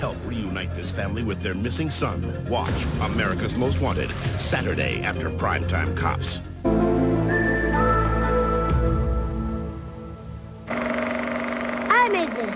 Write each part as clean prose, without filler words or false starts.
help reunite this family with their missing son. Watch America's Most Wanted, Saturday after Primetime Cops. I made this.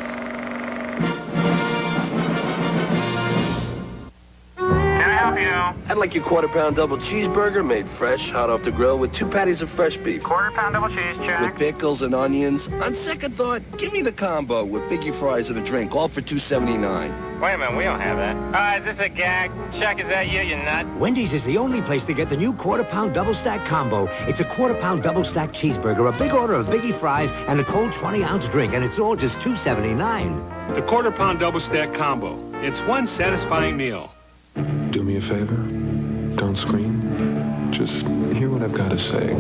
I'd like your quarter-pound double cheeseburger made fresh, hot off the grill, with 2 patties of fresh beef. Quarter-pound double cheese, check. With pickles and onions. On second thought, give me the combo with biggie fries and a drink, all for $2.79. Wait a minute, we don't have that. Is this a gag? Chuck, is that you nut? Wendy's is the only place to get the new quarter-pound double-stack combo. It's a quarter-pound double-stack cheeseburger, a big order of biggie fries, and a cold 20-ounce drink, and it's all just $2.79. The quarter-pound double-stack combo. It's one satisfying meal. Do me a favor. Don't scream. Just hear what I've got to say.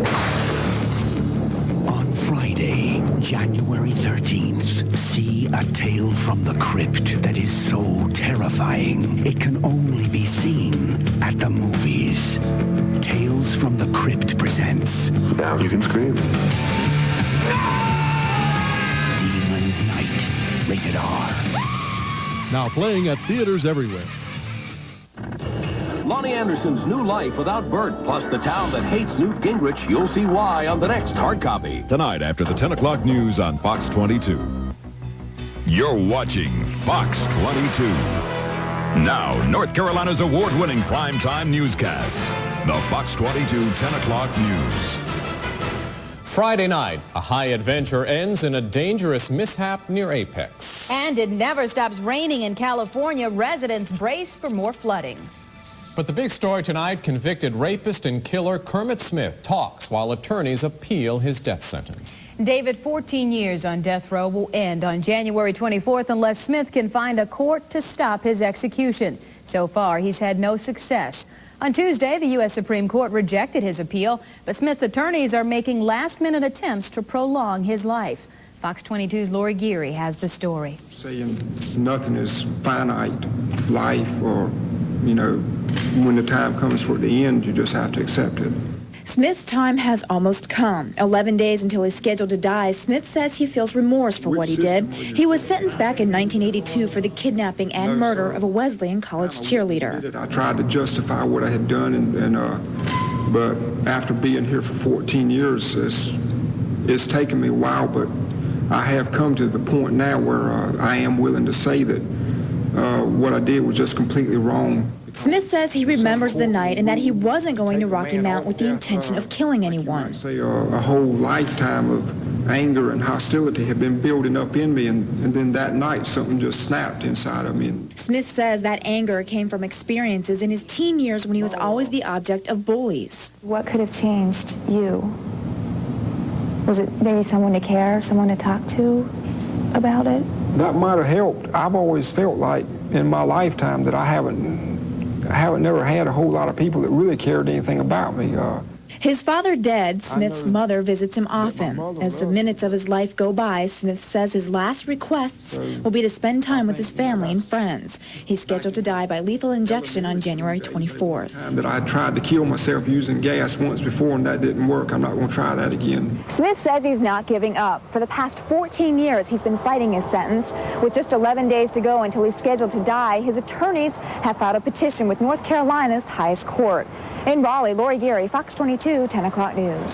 On Friday, January 13th, see A Tale from the Crypt that is so terrifying it can only be seen at the movies. Tales from the Crypt presents... Now you can scream. Demon Night. Rated R. Now playing at theaters everywhere. Lonnie Anderson's New Life Without Bert, plus the town that hates Newt Gingrich. You'll see why on the next hard copy. Tonight after the 10 o'clock news on Fox 22. You're watching Fox 22. Now, North Carolina's award-winning primetime newscast. The Fox 22 10 o'clock news. Friday night, a high adventure ends in a dangerous mishap near Apex. And it never stops raining in California. Residents brace for more flooding. But the big story tonight, convicted rapist and killer Kermit Smith talks while attorneys appeal his death sentence. David, 14 years on death row will end on January 24th unless Smith can find a court to stop his execution. So far, he's had no success. On Tuesday, the U.S. Supreme Court rejected his appeal, but Smith's attorneys are making last-minute attempts to prolong his life. Fox 22's Lori Geary has the story. Saying nothing is finite, life, or, you know, when the time comes for the end, you just have to accept it. Smith's time has almost come. 11 days until he's scheduled to die, Smith says he feels remorse for what he did. He was sentenced back in 1982 for the kidnapping and murder of a Wesleyan college cheerleader. I tried to justify what I had done, but after being here for 14 years, it's taken me a while, but I have come to the point now where I am willing to say that what I did was just completely wrong. Smith says he remembers the night and that he wasn't going to Rocky Mount with the intention of killing anyone. A whole lifetime of anger and hostility had been building up in me, and then that night something just snapped inside of me. Smith says that anger came from experiences in his teen years when he was always the object of bullies. What could have changed you? Was it maybe someone to care, someone to talk to about it? That might have helped. I've always felt like in my lifetime that I haven't never had a whole lot of people that really cared anything about me. His father dead, Smith's mother visits him often. As the minutes of his life go by, Smith says his last requests will be to spend time with his family and friends. He's scheduled to die by lethal injection on January 24th. That I tried to kill myself using gas once before, and that didn't work. I'm not going to try that again. Smith says he's not giving up. For the past 14 years, he's been fighting his sentence. With just 11 days to go until he's scheduled to die, his attorneys have filed a petition with North Carolina's highest court. In Raleigh, Lori Geary, Fox 22, 10 o'clock news.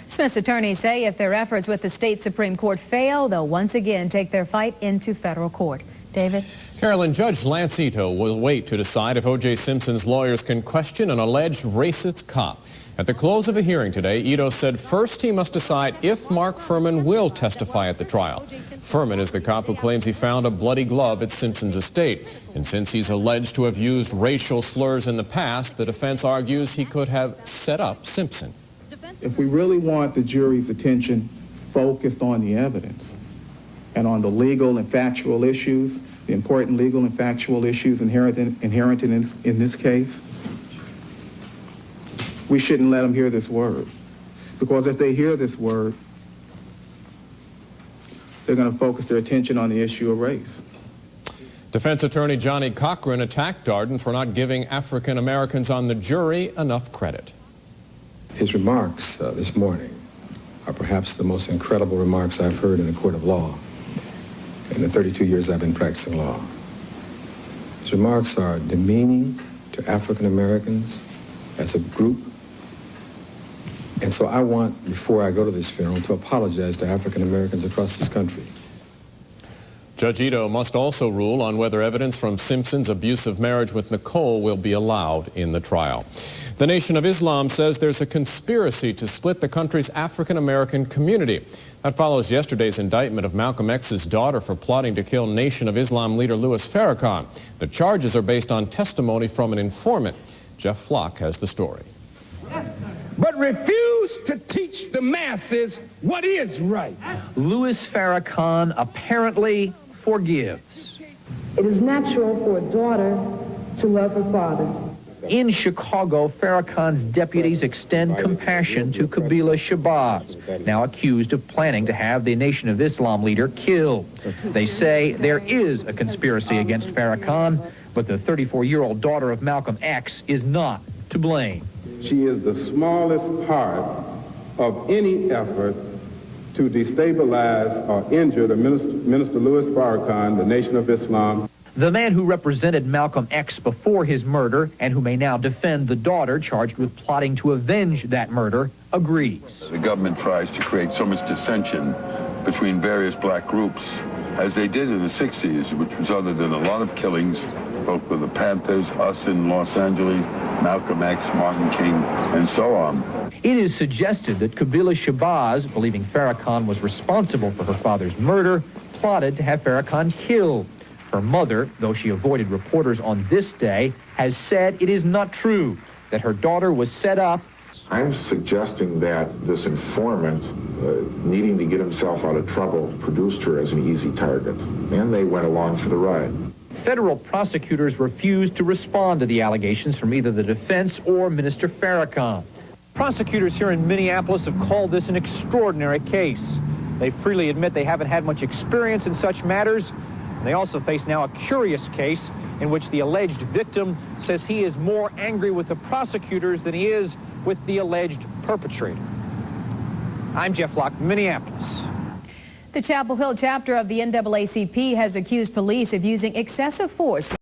Smith's attorneys say if their efforts with the state Supreme Court fail, they'll once again take their fight into federal court. David? Carolyn, Judge Lance Ito will wait to decide if O.J. Simpson's lawyers can question an alleged racist cop. At the close of a hearing today, Ito said first he must decide if Mark Furman will testify at the trial. Furman is the cop who claims he found a bloody glove at Simpson's estate. And since he's alleged to have used racial slurs in the past, the defense argues he could have set up Simpson. If we really want the jury's attention focused on the evidence and on the legal and factual issues, the important legal and factual issues inherent in this case, we shouldn't let them hear this word. Because if they hear this word, they're going to focus their attention on the issue of race. Defense attorney Johnny Cochran attacked Darden for not giving African Americans on the jury enough credit. His remarks this morning are perhaps the most incredible remarks I've heard in a court of law in the 32 years I've been practicing law. His remarks are demeaning to African Americans as a group. And so I want, before I go to this funeral, to apologize to African Americans across this country. Judge Ito must also rule on whether evidence from Simpson's abusive marriage with Nicole will be allowed in the trial. The Nation of Islam says there's a conspiracy to split the country's African American community. That follows yesterday's indictment of Malcolm X's daughter for plotting to kill Nation of Islam leader Louis Farrakhan. The charges are based on testimony from an informant. Jeff Flock has the story. But refuse to teach the masses what is right. Louis Farrakhan apparently forgives. It is natural for a daughter to love her father. In Chicago, Farrakhan's deputies extend compassion to Kabila Shabazz, now accused of planning to have the Nation of Islam leader killed. They say there is a conspiracy against Farrakhan, but the 34-year-old daughter of Malcolm X is not to blame. She is the smallest part of any effort to destabilize or injure the Minister Louis Farrakhan, the Nation of Islam. The man who represented Malcolm X before his murder and who may now defend the daughter charged with plotting to avenge that murder agrees. The government tries to create so much dissension between various black groups, as they did in the 60s, which resulted in a lot of killings, both with the Panthers, us in Los Angeles, Malcolm X, Martin King, and so on. It is suggested that Kabila Shabazz, believing Farrakhan was responsible for her father's murder, plotted to have Farrakhan killed. Her mother, though she avoided reporters on this day, has said it is not true, that her daughter was set up. I'm suggesting that this informant, needing to get himself out of trouble, produced her as an easy target, and they went along for the ride. Federal prosecutors refused to respond to the allegations from either the defense or Minister Farrakhan. Prosecutors here in Minneapolis have called this an extraordinary case. They freely admit they haven't had much experience in such matters. They also face now a curious case in which the alleged victim says he is more angry with the prosecutors than he is with the alleged perpetrator. I'm Jeff Flock, Minneapolis. The Chapel Hill chapter of the NAACP has accused police of using excessive force